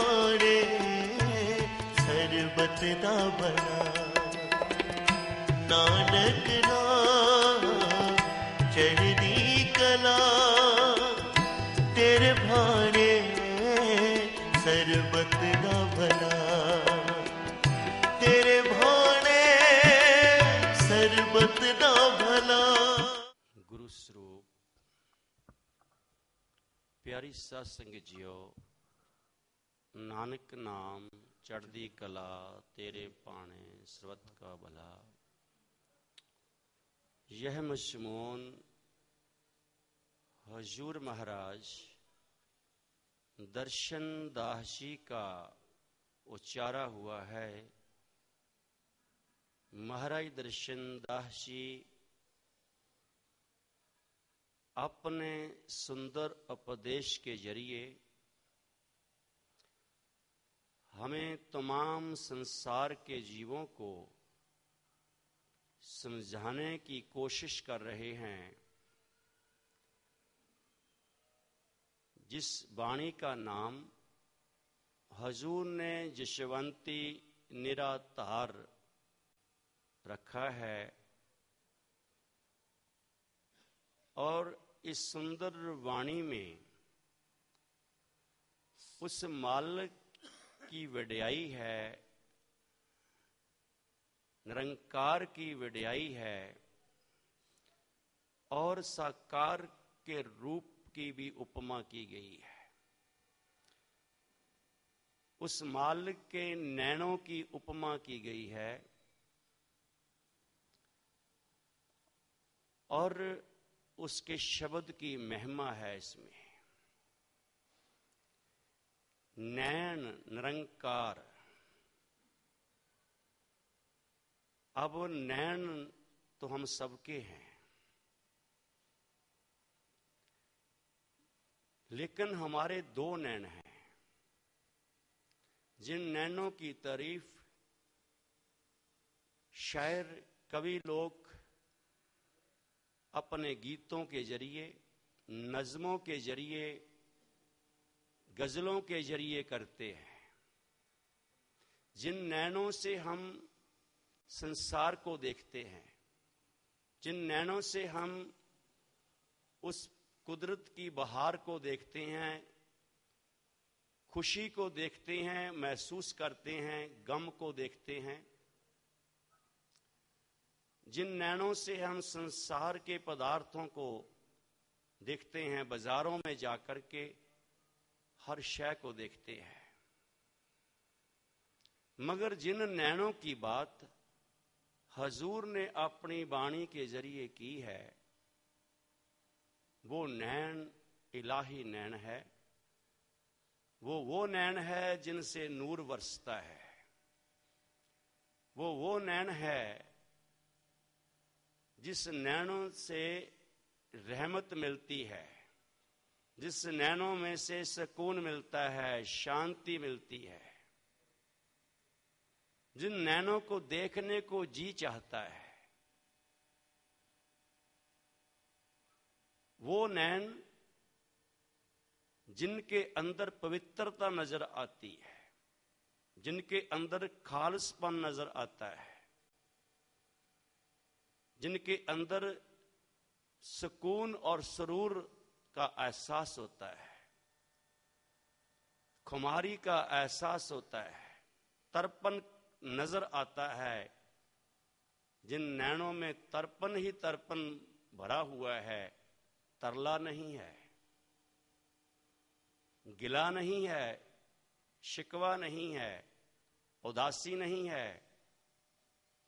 भाणे सरबत दा भला। नानक नाम चढ़दी कला तेरे भाणे सरबत दा भला। तेरे भाणे सरबत दा भला। गुरु स्वरूप प्यारी साध संगत जियो, नानक नाम चढ़दी कला तेरे भाणे सरबत का भला। यह मशमून हजूर महाराज दर्शन दासी का उच्चारा हुआ है। महाराज दर्शन दासी अपने सुंदर उपदेश के जरिए हमें तमाम संसार के जीवों को समझाने की कोशिश कर रहे हैं। जिस वाणी का नाम हजूर ने जशवंती निराधार रखा है, और इस सुंदर वाणी में उस मालिक की वड्याई है, निरंकार की वड्याई है, और साकार के रूप की भी उपमा की गई है। उस मालिक के नैनों की उपमा की गई है, और उसके शब्द की महिमा है इसमें। नैन निरंकार। अब नैन तो हम सबके हैं, लेकिन हमारे दो नैन हैं। जिन नैनों की तारीफ शायर कवि लोग अपने गीतों के जरिए, नज़्मों के जरिए, गजलों के जरिए करते हैं। जिन नैनों से हम संसार को देखते हैं, जिन नैनों से हम उस कुदरत की बहार को देखते हैं, खुशी को देखते हैं, महसूस करते हैं, गम को देखते हैं, जिन नैनों से हम संसार के पदार्थों को देखते हैं, बाजारों में जाकर के हर शय को देखते हैं, मगर जिन नैनों की बात हजूर ने अपनी वाणी के जरिए की है, वो नैन इलाही नैन है। वो नैन है जिनसे नूर बरसता है। वो नैन है जिस नैनों से रहमत मिलती है, जिस नैनों में से सुकून मिलता है, शांति मिलती है, जिन नैनों को देखने को जी चाहता है। वो नैन जिनके अंदर पवित्रता नजर आती है, जिनके अंदर खालिसपन नजर आता है, जिनके अंदर सुकून और सुरूर का एहसास होता है, खुमारी का एहसास होता है, तर्पण नजर आता है। जिन नैनों में तर्पण ही तर्पण भरा हुआ है, तरला नहीं है, गिला नहीं है, शिकवा नहीं है, उदासी नहीं है।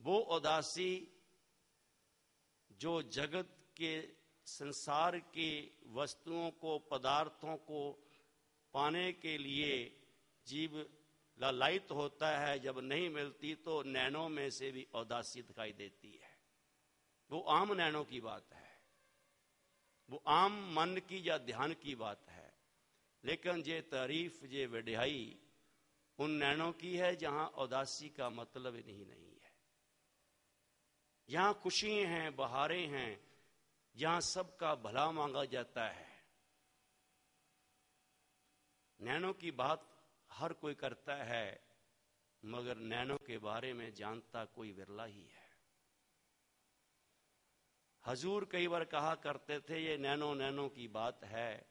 वो उदासी जो जगत के संसार की वस्तुओं को, पदार्थों को पाने के लिए जीव लालायित होता है, जब नहीं मिलती तो नैनों में से भी उदासी दिखाई देती है। वो आम नैनों की बात है, वो आम मन की या ध्यान की बात है। लेकिन ये तारीफ, ये वड्याई उन नैनों की है जहां उदासी का मतलब नहीं है। जहां खुशी हैं, बहारें हैं, जहां सबका भला मांगा जाता है। नैनों की बात हर कोई करता है, मगर नैनों के बारे में जानता कोई विरला ही है। हजूर कई बार कहा करते थे, ये नैनो नैनो की बात है।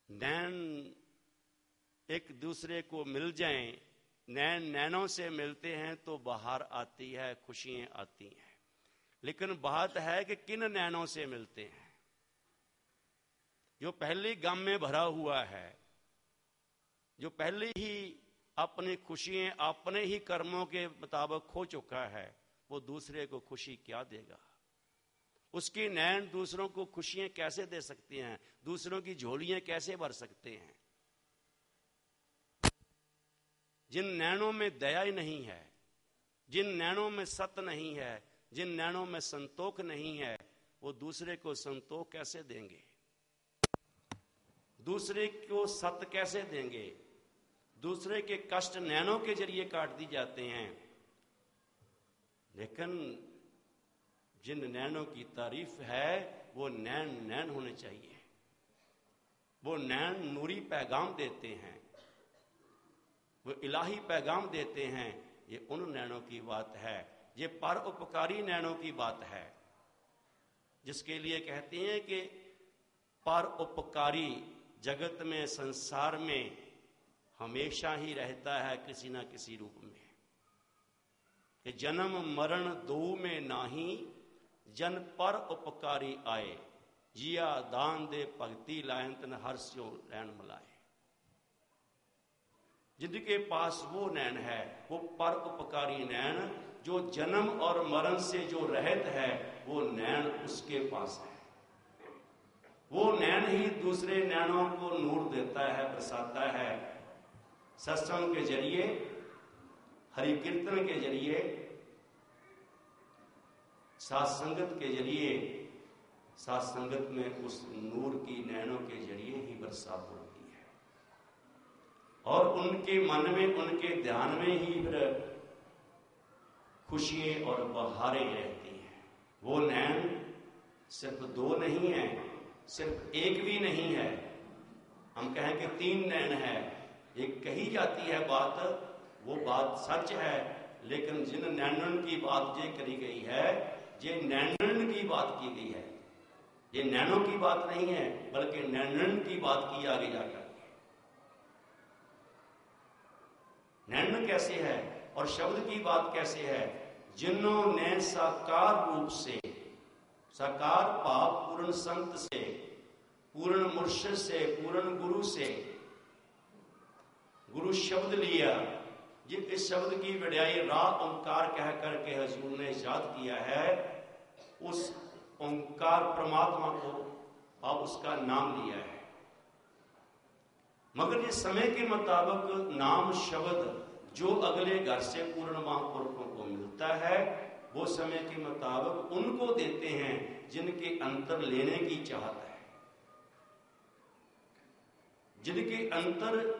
नैन एक दूसरे को मिल जाएं, नैन नैनों से मिलते हैं तो बाहर आती है, खुशियां आती हैं। लेकिन बात है कि किन नैनों से मिलते हैं। जो पहले गम में भरा हुआ है, जो पहले ही अपनी खुशियां अपने ही कर्मों के मुताबिक खो चुका है, वो दूसरे को खुशी क्या देगा। उसकी नैन दूसरों को खुशियां कैसे दे सकती हैं, दूसरों की झोलियां कैसे भर सकते हैं। जिन नैनों में दया ही नहीं है, जिन नैनों में सत्य नहीं है, जिन नैनों में संतोख नहीं है, वो दूसरे को संतोख कैसे देंगे, दूसरे को सत्य कैसे देंगे। दूसरे के कष्ट नैनों के जरिए काट दी जाते हैं। लेकिन जिन नैनों की तारीफ है, वो नैन नैन होने चाहिए। वो नैन नूरी पैगाम देते हैं, वो इलाही पैगाम देते हैं। ये उन नैनों की बात है, ये परोपकारी नैनों की बात है, जिसके लिए कहते हैं कि परोपकारी जगत में, संसार में हमेशा ही रहता है किसी ना किसी रूप में। कि जन्म मरण दो में नाही, जन पर उपकारी आए, जिया दान दे भक्ति लायंत न हर्ष्यो नैन मिलाए। जिनके पास वो नैन है, वो पर उपकारी नैन, जो जन्म और मरण से जो रहित है, वो नैन उसके पास है। वो नैन ही दूसरे नैनों को नूर देता है, बरसाता है। सत्संग के जरिए, हरि कीर्तन के जरिए, साथ संगत के जरिए, साथ संगत में उस नूर की नैनों के जरिए ही बरसात होती है। और उनके मन में, उनके ध्यान में ही फिर खुशियां और बहारें रहती हैं। वो नैन सिर्फ दो नहीं है, सिर्फ एक भी नहीं है। हम कहें कि 3 नैन है, एक कही जाती है बात, वो बात सच है। लेकिन जिन नैनन की बात ये करी गई है, ये नैनन की बात की गई है। ये नैनों की बात नहीं है, बल्कि नैनन की बात की आगे जाकर। नैनन कैसे है और शब्द की बात कैसे है। जिन्होंने साकार रूप से, साकार भाव पूर्ण संत से, पूर्ण मुर्शिद से, पूर्ण गुरु से गुरु शब्द लिया, जिस इस शब्द की वड्याई रा ओंकार कह करके हजूर ने याद किया है, उस ओंकार परमात्मा को अब उसका नाम लिया है। मगर ये समय के मुताबिक नाम शब्द जो अगले घर से पूर्ण महापुरुषों को मिलता है, वो समय के मुताबिक उनको देते हैं जिनके अंतर लेने की चाहत है, जिनके अंतर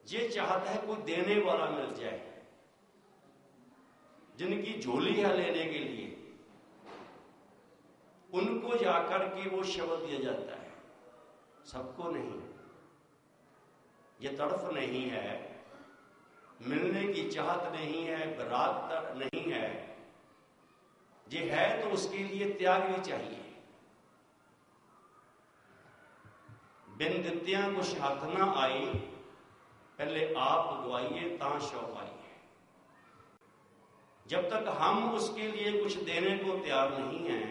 ये चाहता है कोई देने वाला मिल जाए, जिनकी झोली है लेने के लिए, उनको जाकर के वो शब्द दिया जाता है। सबको नहीं। ये तड़फ नहीं है, मिलने की चाहत नहीं है, बरात नहीं है। ये है तो उसके लिए त्याग भी चाहिए। बिन दित्तियां कुछ हाथ ना आई, पहले आप गवाइए ता शौ पाइए। जब तक हम उसके लिए कुछ देने को तैयार नहीं हैं,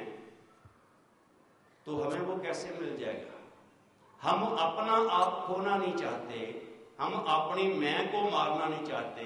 तो हमें वो कैसे मिल जाएगा। हम अपना आप खोना नहीं चाहते, हम अपनी मैं को मारना नहीं चाहते,